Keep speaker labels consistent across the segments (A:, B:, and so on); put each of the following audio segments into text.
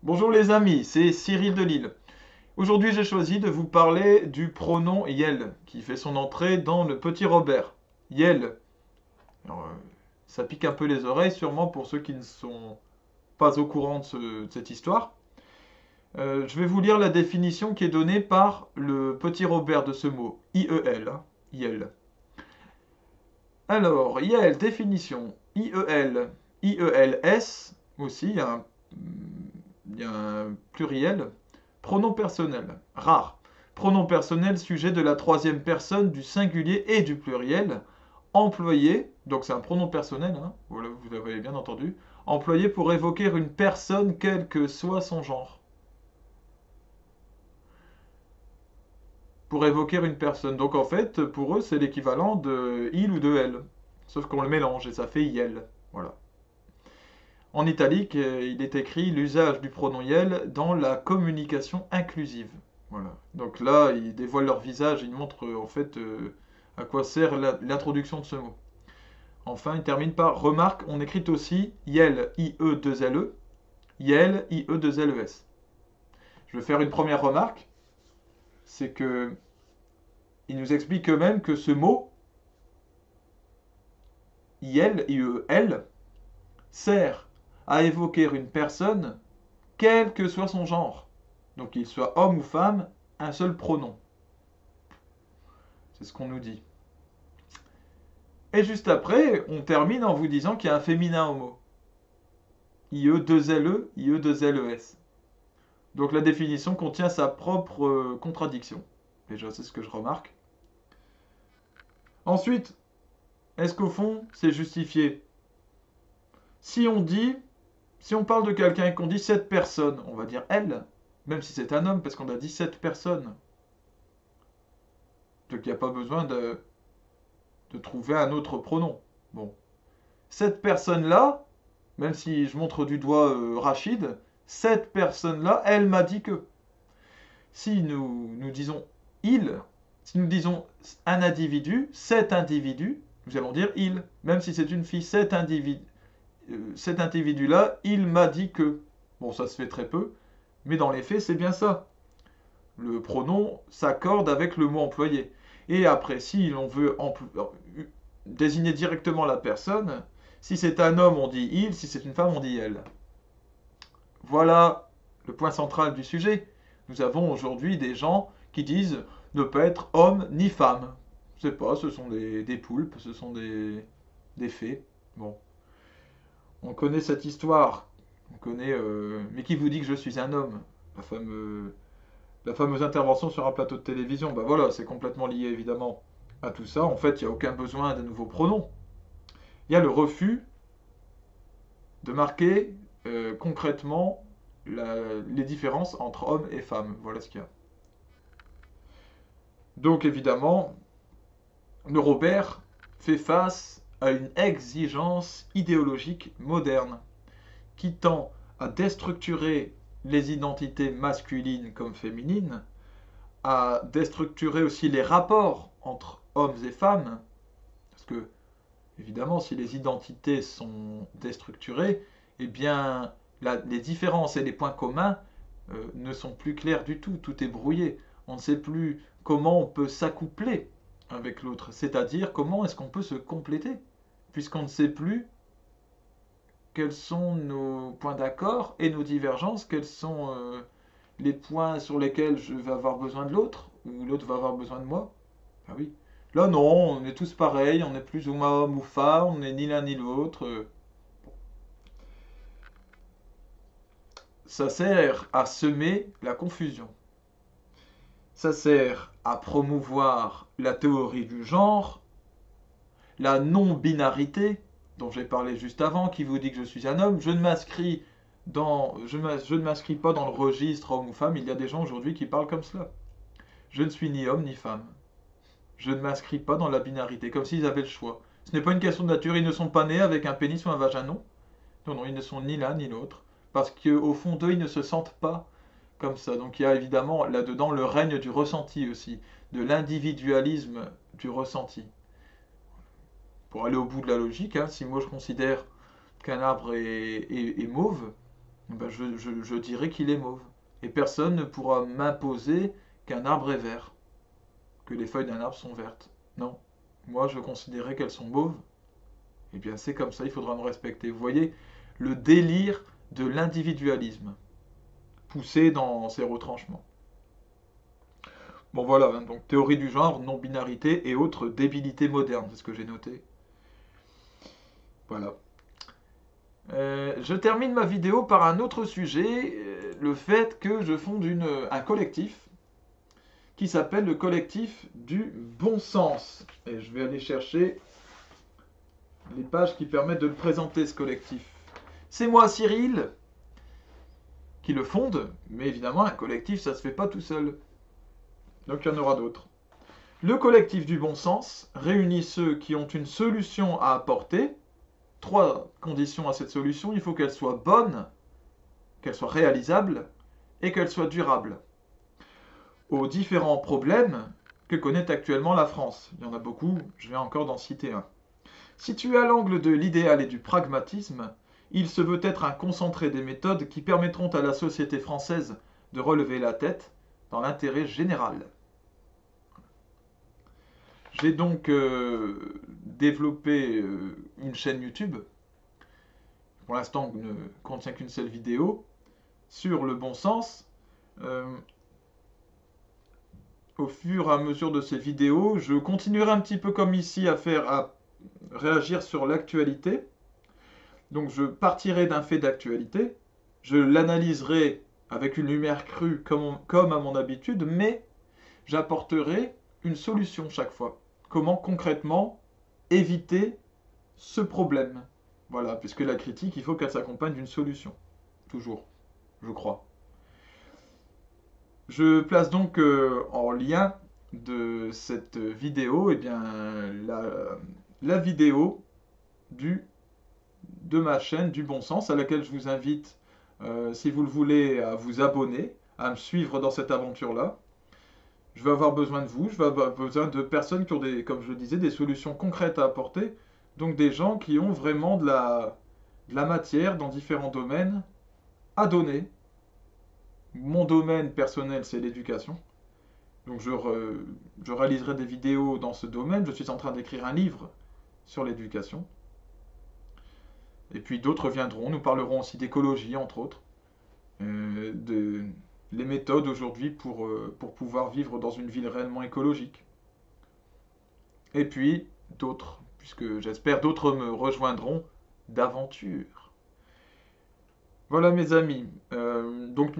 A: Bonjour les amis, c'est Cyril de Lille. Aujourd'hui j'ai choisi de vous parler du pronom yel qui fait son entrée dans le Petit Robert. Yel. Alors, ça pique un peu les oreilles sûrement pour ceux qui ne sont pas au courant de cette histoire. Je vais vous lire la définition qui est donnée par le Petit Robert de ce mot. IEL. Yel. Alors, yel, définition. IEL. IELS aussi, il y a un pluriel. Pronom personnel, rare. Pronom personnel, sujet de la troisième personne du singulier et du pluriel. Employé, donc c'est un pronom personnel, hein, voilà, vous avez bien entendu. Employé pour évoquer une personne, quel que soit son genre. Pour évoquer une personne. Donc en fait, pour eux, c'est l'équivalent de il ou de elle. Sauf qu'on le mélange et ça fait yel. Voilà. En italique, il est écrit l'usage du pronom yel dans la communication inclusive. Voilà. Donc là, ils dévoilent leur visage, ils montrent en fait à quoi sert l'introduction de ce mot. Enfin, il termine par remarque, on écrit aussi yel, IE2LE, yel, IE2LES. Je vais faire une première remarque, c'est que ils nous expliquent eux-mêmes que ce mot yel, IEL, sert à évoquer une personne, quel que soit son genre. Donc qu'il soit homme ou femme, un seul pronom. C'est ce qu'on nous dit. Et juste après, on termine en vous disant qu'il y a un féminin homo. IE2LE, IE2LES. Donc la définition contient sa propre contradiction. Déjà, c'est ce que je remarque. Ensuite, est-ce qu'au fond, c'est justifié? Si on dit, si on parle de quelqu'un et qu'on dit cette personne, on va dire elle, même si c'est un homme, parce qu'on a dit cette personne. Donc il n'y a pas besoin de trouver un autre pronom. Bon. Cette personne-là, même si je montre du doigt Rachid, cette personne-là, elle m'a dit que. Si nous disons il, si nous disons un individu, cet individu, nous allons dire il, même si c'est une fille, cet individu-là, il m'a dit que. Bon, ça se fait très peu, mais dans les faits, c'est bien ça. Le pronom s'accorde avec le mot employé. Et après, si l'on veut désigner directement la personne, si c'est un homme, on dit il, si c'est une femme, on dit elle. Voilà le point central du sujet. Nous avons aujourd'hui des gens qui disent ne pas être homme ni femme. Je sais pas, ce sont des poulpes, ce sont des fées. Bon, on connaît cette histoire. On connaît. Mais qui vous dit que je suis un homme? La fameuse intervention sur un plateau de télévision. Bah voilà, c'est complètement lié évidemment à tout ça. En fait, il n'y a aucun besoin de nouveaux pronoms. Il y a le refus de marquer concrètement les différences entre hommes et femmes. Voilà ce qu'il y a. Donc évidemment, le Robert fait face à une exigence idéologique moderne qui tend à déstructurer les identités masculines comme féminines, à déstructurer aussi les rapports entre hommes et femmes, parce que évidemment, si les identités sont déstructurées, eh bien, les différences et les points communs ne sont plus clairs du tout. Tout est brouillé. On ne sait plus comment on peut s'accoupler avec l'autre, c'est-à-dire comment est-ce qu'on peut se compléter, puisqu'on ne sait plus quels sont nos points d'accord et nos divergences, quels sont les points sur lesquels je vais avoir besoin de l'autre, ou l'autre va avoir besoin de moi. Ah oui. Là, non, on est tous pareils, on est plus ou moins homme ou femme, on n'est ni l'un ni l'autre. Ça sert à semer la confusion. Ça sert à promouvoir la théorie du genre, la non-binarité, dont j'ai parlé juste avant, qui vous dit que je suis un homme. Je ne m'inscris pas dans le registre homme ou femme. Il y a des gens aujourd'hui qui parlent comme cela. Je ne suis ni homme ni femme. Je ne m'inscris pas dans la binarité, comme s'ils avaient le choix. Ce n'est pas une question de nature, ils ne sont pas nés avec un pénis ou un vagin, non. Non, non, ils ne sont ni l'un ni l'autre. Parce qu'au fond d'eux, ils ne se sentent pas comme ça. Donc il y a évidemment là-dedans le règne du ressenti aussi, de l'individualisme du ressenti. Pour aller au bout de la logique, hein, si moi je considère qu'un arbre est mauve, Ben, je dirais qu'il est mauve. Et personne ne pourra m'imposer qu'un arbre est vert, que les feuilles d'un arbre sont vertes. Non. Moi, je considérais qu'elles sont mauves. Eh bien, c'est comme ça, il faudra me respecter. Vous voyez, le délire de l'individualisme, poussé dans ses retranchements. Bon voilà, hein, donc théorie du genre, non-binarité et autres débilités modernes, c'est ce que j'ai noté. Voilà. Je termine ma vidéo par un autre sujet, le fait que je fonde un collectif qui s'appelle le collectif du bon sens. Et je vais aller chercher les pages qui permettent de le présenter, ce collectif. C'est moi, Cyril, qui le fonde, mais évidemment, un collectif, ça ne se fait pas tout seul. Donc il y en aura d'autres. Le collectif du bon sens réunit ceux qui ont une solution à apporter. Trois conditions à cette solution. Il faut qu'elle soit bonne, qu'elle soit réalisable et qu'elle soit durable. Aux différents problèmes que connaît actuellement la France. Il y en a beaucoup, je vais encore d'en citer un. Situé à l'angle de l'idéal et du pragmatisme, il se veut être un concentré des méthodes qui permettront à la société française de relever la tête dans l'intérêt général. J'ai donc développé une chaîne YouTube, pour l'instant ne contient qu'une seule vidéo, sur le bon sens. Au fur et à mesure de ces vidéos, je continuerai un petit peu comme ici à réagir sur l'actualité. Donc je partirai d'un fait d'actualité, je l'analyserai avec une lumière crue comme à mon habitude, mais j'apporterai une solution chaque fois. Comment concrètement éviter ce problème? Voilà, puisque la critique, il faut qu'elle s'accompagne d'une solution. Toujours, je crois. Je place donc en lien de cette vidéo, eh bien, la vidéo de ma chaîne du bon sens, à laquelle je vous invite, si vous le voulez, à vous abonner, à me suivre dans cette aventure-là. Je vais avoir besoin de vous, je vais avoir besoin de personnes qui ont comme je le disais, des solutions concrètes à apporter. Donc des gens qui ont vraiment de la matière dans différents domaines à donner. Mon domaine personnel, c'est l'éducation. Donc je réaliserai des vidéos dans ce domaine. Je suis en train d'écrire un livre sur l'éducation. Et puis d'autres viendront. Nous parlerons aussi d'écologie, entre autres. De les méthodes aujourd'hui pour pouvoir vivre dans une ville réellement écologique. Et puis d'autres, puisque j'espère d'autres me rejoindront d'aventure. Voilà mes amis. Donc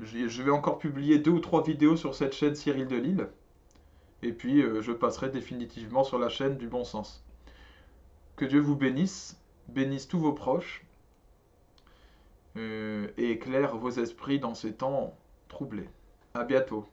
A: je vais encore publier 2 ou 3 vidéos sur cette chaîne Cyril Delisle. Et puis je passerai définitivement sur la chaîne du bon sens. Que Dieu vous bénisse, bénisse tous vos proches et éclaire vos esprits dans ces temps troublés. À bientôt.